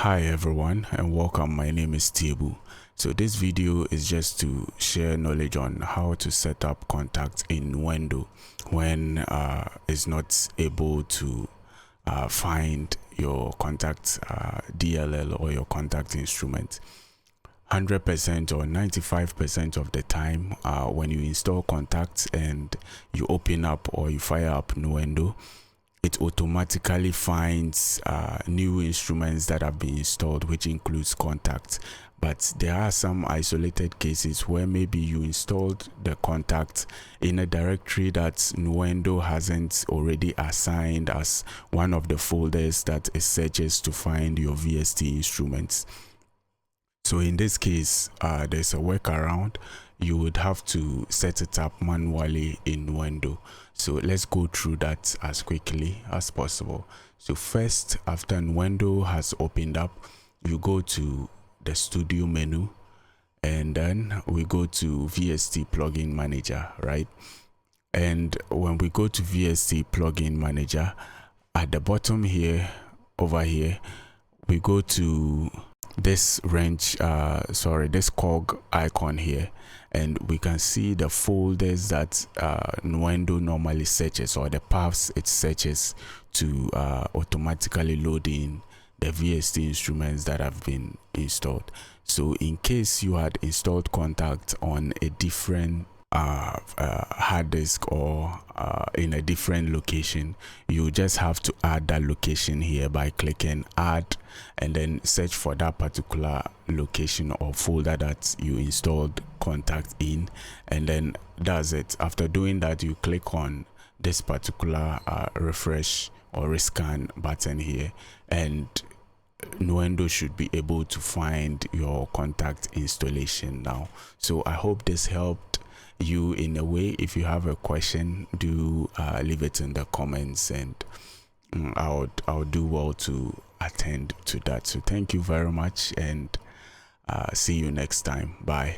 Hi everyone and welcome. My name is Tebu. So this video is just to share knowledge on how to set up contacts in Nuendo when it's not able to find your contact DLL or your contact instrument. 100% or 95% of the time when you install contacts and you open up or you fire up Nuendo, it automatically finds new instruments that have been installed, which includes contacts. But there are some isolated cases where maybe you installed the contact in a directory that Nuendo hasn't already assigned as one of the folders that it searches to find your VST instruments. So in this case, there's a workaround. You would have to set it up manually in Nuendo. So let's go through that as quickly as possible. So first, after Nuendo has opened up, you go to the studio menu and then we go to VST plugin manager, right? And when we go to VST plugin manager, at the bottom here, over here, we go to this this cog icon here, and we can see the folders that Nuendo normally searches, or the paths it searches to automatically load in the VST instruments that have been installed. So in case you had installed contact on a different hard disk or in a different location, you just have to add that location here by clicking add and then search for that particular location or folder that you installed contact in, and then that's it. After doing that, you click on this particular refresh or rescan button here, and Nuendo should be able to find your contact installation now. So I hope this helped you in a way. If you have a question, do leave it in the comments, and I'll do well to attend to that. So thank you very much, and see you next time. Bye.